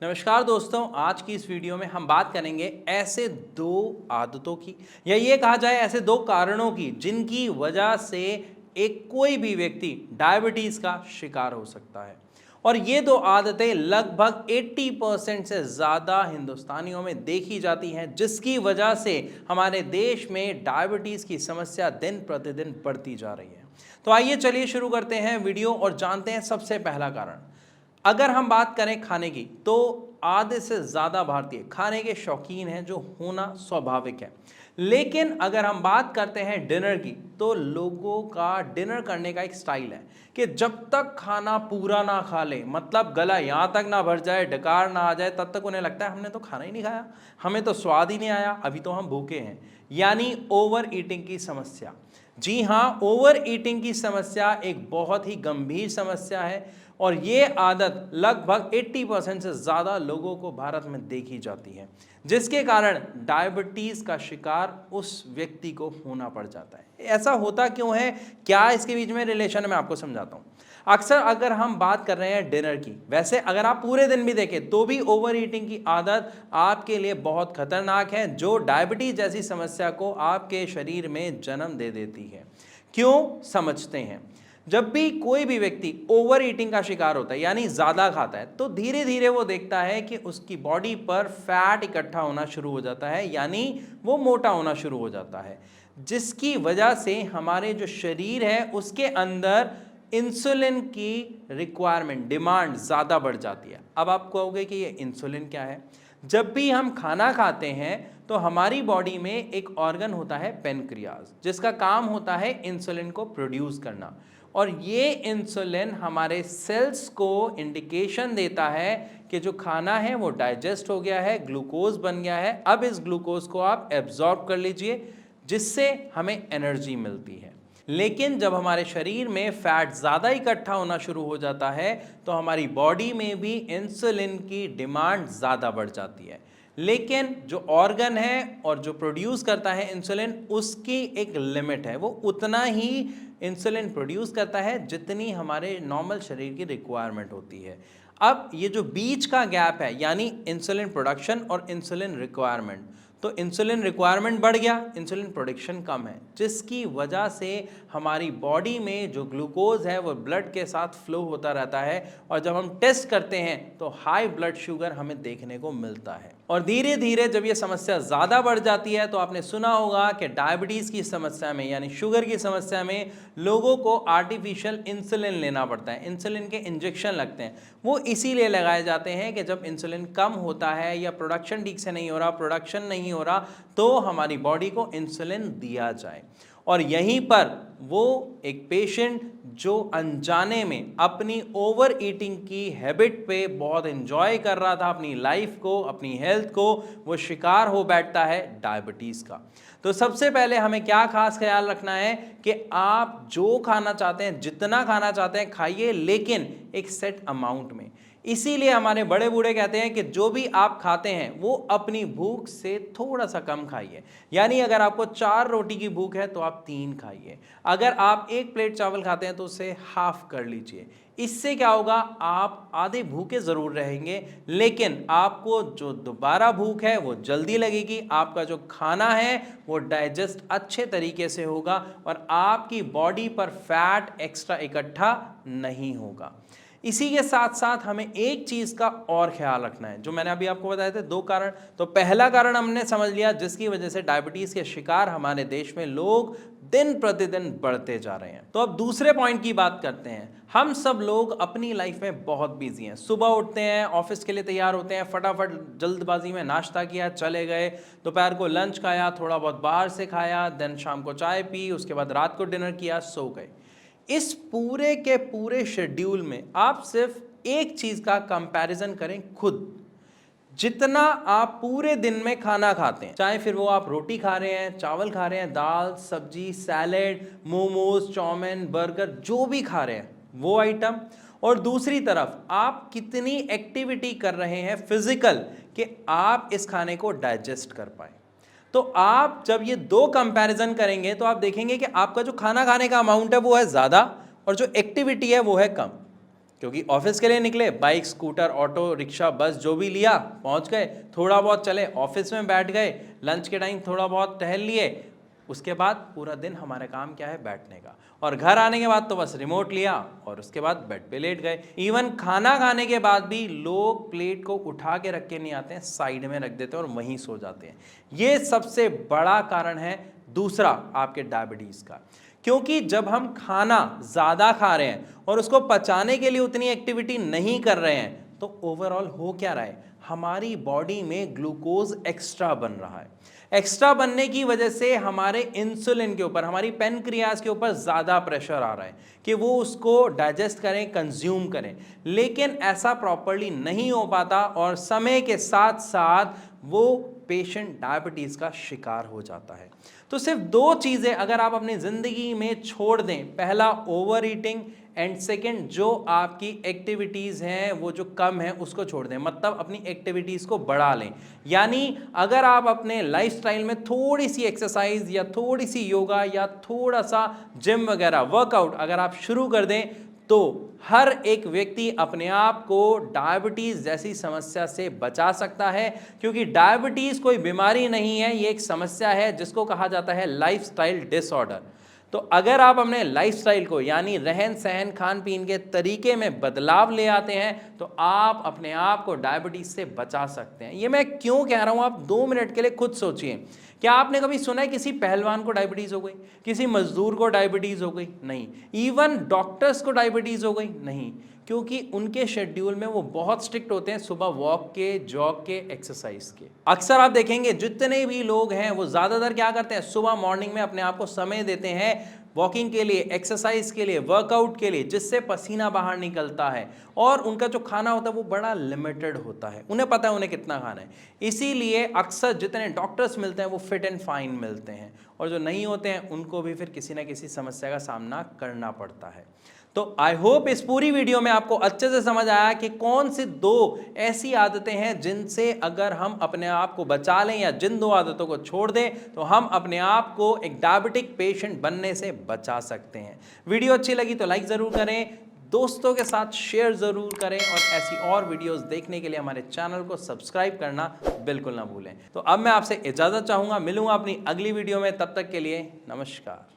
नमस्कार दोस्तों, आज की इस वीडियो में हम बात करेंगे ऐसे दो आदतों की या ये कहा जाए ऐसे दो कारणों की जिनकी वजह से एक कोई भी व्यक्ति डायबिटीज़ का शिकार हो सकता है। और ये दो आदतें लगभग 80% से ज़्यादा हिंदुस्तानियों में देखी जाती हैं, जिसकी वजह से हमारे देश में डायबिटीज़ की समस्या दिन प्रतिदिन बढ़ती जा रही है। तो आइए चलिए शुरू करते हैं वीडियो और जानते हैं सबसे पहला कारण। अगर हम बात करें खाने की, तो आधे से ज़्यादा भारतीय खाने के शौकीन हैं, जो होना स्वाभाविक है। लेकिन अगर हम बात करते हैं डिनर की, तो लोगों का डिनर करने का एक स्टाइल है कि जब तक खाना पूरा ना खा ले, मतलब गला यहाँ तक ना भर जाए, डकार ना आ जाए, तब तक उन्हें लगता है हमने तो खाना ही नहीं खाया, हमें तो स्वाद ही नहीं आया, अभी तो हम भूखे हैं। यानी ओवर ईटिंग की समस्या। जी हाँ, ओवर ईटिंग की समस्या एक बहुत ही गंभीर समस्या है और ये आदत लगभग 80% से ज़्यादा लोगों को भारत में देखी जाती है, जिसके कारण डायबिटीज़ का शिकार उस व्यक्ति को होना पड़ जाता है। ऐसा होता क्यों है, क्या इसके बीच में रिलेशन है, मैं आपको समझाता हूँ। अक्सर अगर हम बात कर रहे हैं डिनर की, वैसे अगर आप पूरे दिन भी देखें तो भी ओवर ईटिंग की आदत आपके लिए बहुत खतरनाक है, जो डायबिटीज़ जैसी समस्या को आपके शरीर में जन्म दे देती है। क्यों, समझते हैं। जब भी कोई भी व्यक्ति ओवर ईटिंग का शिकार होता है, यानी ज़्यादा खाता है, तो धीरे धीरे वो देखता है कि उसकी बॉडी पर फैट इकट्ठा होना शुरू हो जाता है, यानी वो मोटा होना शुरू हो जाता है, जिसकी वजह से हमारे जो शरीर है उसके अंदर इंसुलिन की रिक्वायरमेंट, डिमांड ज़्यादा बढ़ जाती है। अब आप कहोगे कि ये इंसुलिन क्या है। जब भी हम खाना खाते हैं तो हमारी बॉडी में एक ऑर्गन होता है पेनक्रियाज, जिसका काम होता है इंसुलिन को प्रोड्यूस करना। और ये इंसुलिन हमारे सेल्स को इंडिकेशन देता है कि जो खाना है वो डाइजेस्ट हो गया है, ग्लूकोज बन गया है, अब इस ग्लूकोज को आप एब्जॉर्ब कर लीजिए, जिससे हमें एनर्जी मिलती है। लेकिन जब हमारे शरीर में फैट ज़्यादा इकट्ठा होना शुरू हो जाता है तो हमारी बॉडी में भी इंसुलिन की डिमांड ज़्यादा बढ़ जाती है। लेकिन जो ऑर्गन है और जो प्रोड्यूस करता है इंसुलिन, उसकी एक लिमिट है, वो उतना ही इंसुलिन प्रोड्यूस करता है जितनी हमारे नॉर्मल शरीर की रिक्वायरमेंट होती है। अब ये जो बीच का गैप है, यानी इंसुलिन प्रोडक्शन और इंसुलिन रिक्वायरमेंट, तो इंसुलिन रिक्वायरमेंट बढ़ गया, इंसुलिन प्रोडक्शन कम है, जिसकी वजह से हमारी बॉडी में जो ग्लूकोज है वो ब्लड के साथ फ्लो होता रहता है और जब हम टेस्ट करते हैं तो हाई ब्लड शुगर हमें देखने को मिलता है। और धीरे धीरे जब ये समस्या ज़्यादा बढ़ जाती है तो आपने सुना होगा कि डायबिटीज़ की समस्या में, यानी शुगर की समस्या में, लोगों को आर्टिफिशियल इंसुलिन लेना पड़ता है, इंसुलिन के इंजेक्शन लगते हैं। वो इसीलिए लगाए जाते हैं कि जब इंसुलिन कम होता है या प्रोडक्शन ठीक से नहीं हो रहा, प्रोडक्शन नहीं हो रहा, तो हमारी बॉडी को इंसुलिन दिया जाए। और यहीं पर वो एक पेशेंट जो अनजाने में अपनी ओवर ईटिंग की हैबिट पे बहुत एंजॉय कर रहा था अपनी लाइफ को, अपनी हेल्थ को, वो शिकार हो बैठता है डायबिटीज़ का। तो सबसे पहले हमें क्या खास ख्याल रखना है कि आप जो खाना चाहते हैं, जितना खाना चाहते हैं खाइए, लेकिन एक सेट अमाउंट में। इसीलिए हमारे बड़े बूढ़े कहते हैं कि जो भी आप खाते हैं वो अपनी भूख से थोड़ा सा कम खाइए। यानी अगर आपको 4 रोटी की भूख है तो आप 3 खाइए, अगर आप 1 प्लेट चावल खाते हैं तो उसे हाफ कर लीजिए। इससे क्या होगा, आप आधे भूखे ज़रूर रहेंगे, लेकिन आपको जो दोबारा भूख है वो जल्दी लगेगी, आपका जो खाना है वो डाइजेस्ट अच्छे तरीके से होगा और आपकी बॉडी पर फैट एक्स्ट्रा इकट्ठा नहीं होगा। इसी के साथ साथ हमें एक चीज़ का और ख्याल रखना है, जो मैंने अभी आपको बताए थे 2 कारण। तो पहला कारण हमने समझ लिया, जिसकी वजह से डायबिटीज़ के शिकार हमारे देश में लोग दिन प्रतिदिन बढ़ते जा रहे हैं। तो अब दूसरे पॉइंट की बात करते हैं। हम सब लोग अपनी लाइफ में बहुत बिजी हैं, सुबह उठते हैं, ऑफिस के लिए तैयार होते हैं, फटाफट जल्दबाजी में नाश्ता किया, चले गए, दोपहर को लंच खाया, थोड़ा बहुत बाहर से खाया, देन शाम को चाय पी, उसके बाद रात को डिनर किया, सो गए। इस पूरे के पूरे शेड्यूल में आप सिर्फ एक चीज़ का कंपैरिजन करें खुद। जितना आप पूरे दिन में खाना खाते हैं, चाहे फिर वो आप रोटी खा रहे हैं, चावल खा रहे हैं, दाल सब्जी, सैलेड, मोमोज, चाउमीन, बर्गर, जो भी खा रहे हैं वो आइटम, और दूसरी तरफ आप कितनी एक्टिविटी कर रहे हैं फिजिकल कि आप इस खाने को डाइजेस्ट कर पाए। तो आप जब ये 2 कंपैरिजन करेंगे तो आप देखेंगे कि आपका जो खाना खाने का अमाउंट है वो है ज़्यादा और जो एक्टिविटी है वो है कम। क्योंकि ऑफिस के लिए निकले, बाइक, स्कूटर, ऑटो, रिक्शा, बस जो भी लिया, पहुंच गए, थोड़ा बहुत चले, ऑफिस में बैठ गए, लंच के टाइम थोड़ा बहुत टहल लिए, उसके बाद पूरा दिन हमारा काम क्या है, बैठने का। और घर आने के बाद तो बस रिमोट लिया और उसके बाद बेड पे लेट गए। इवन खाना खाने के बाद भी लोग प्लेट को उठा के रख के नहीं आते हैं, साइड में रख देते हैं और वहीं सो जाते हैं। ये सबसे बड़ा कारण है दूसरा आपके डायबिटीज़ का। क्योंकि जब हम खाना ज़्यादा खा रहे हैं और उसको पचाने के लिए उतनी एक्टिविटी नहीं कर रहे हैं, तो ओवरऑल हो क्या रहा है, हमारी बॉडी में ग्लूकोज एक्स्ट्रा बन रहा है। एक्स्ट्रा बनने की वजह से हमारे इंसुलिन के ऊपर, हमारी पेनक्रियाज के ऊपर ज़्यादा प्रेशर आ रहा है कि वो उसको डाइजेस्ट करें, कंज्यूम करें, लेकिन ऐसा प्रॉपरली नहीं हो पाता और समय के साथ साथ वो पेशेंट डायबिटीज़ का शिकार हो जाता है। तो सिर्फ दो चीज़ें अगर आप अपनी ज़िंदगी में छोड़ दें, पहला ओवर ईटिंग एंड सेकेंड जो आपकी एक्टिविटीज़ हैं वो जो कम है उसको छोड़ दें, मतलब अपनी एक्टिविटीज़ को बढ़ा लें। यानी अगर आप अपने लाइफस्टाइल में थोड़ी सी एक्सरसाइज या थोड़ी सी योगा या थोड़ा सा जिम वगैरह वर्कआउट अगर आप शुरू कर दें, तो हर एक व्यक्ति अपने आप को डायबिटीज़ जैसी समस्या से बचा सकता है। क्योंकि डायबिटीज़ कोई बीमारी नहीं है, ये एक समस्या है जिसको कहा जाता है लाइफस्टाइल डिसऑर्डर। तो अगर आप अपने लाइफस्टाइल को यानी रहन सहन खान पीन के तरीके में बदलाव ले आते हैं, तो आप अपने आप को डायबिटीज़ से बचा सकते हैं। ये मैं क्यों कह रहा हूँ, आप 2 मिनट के लिए खुद सोचिए। क्या आपने कभी सुना है किसी पहलवान को डायबिटीज़ हो गई, किसी मजदूर को डायबिटीज़ हो गई? नहीं। इवन डॉक्टर्स को डायबिटीज़ हो गई? नहीं, क्योंकि उनके शेड्यूल में वो बहुत स्ट्रिक्ट होते हैं, सुबह वॉक के, जॉग के, एक्सरसाइज के। अक्सर आप देखेंगे जितने भी लोग हैं वो ज़्यादातर क्या करते हैं, सुबह मॉर्निंग में अपने आप को समय देते हैं वॉकिंग के लिए, एक्सरसाइज के लिए, वर्कआउट के लिए, जिससे पसीना बाहर निकलता है। और उनका जो खाना होता है वो बड़ा लिमिटेड होता है, उन्हें पता है उन्हें कितना खाना है। इसीलिए अक्सर जितने डॉक्टर्स मिलते हैं वो फिट एंड फाइन मिलते हैं, और जो नहीं होते हैं उनको भी फिर किसी ना किसी समस्या का सामना करना पड़ता है। तो आई होप इस पूरी वीडियो में आपको अच्छे से समझ आया कि कौन सी 2 ऐसी आदतें हैं जिनसे अगर हम अपने आप को बचा लें या जिन 2 आदतों को छोड़ दें तो हम अपने आप को एक डायबिटिक पेशेंट बनने से बचा सकते हैं। वीडियो अच्छी लगी तो लाइक ज़रूर करें, दोस्तों के साथ शेयर ज़रूर करें, और ऐसी और वीडियोस देखने के लिए हमारे चैनल को सब्सक्राइब करना बिल्कुल ना भूलें। तो अब मैं आपसे इजाज़त चाहूँगा, मिलूँगा अपनी अगली वीडियो में, तब तक के लिए नमस्कार।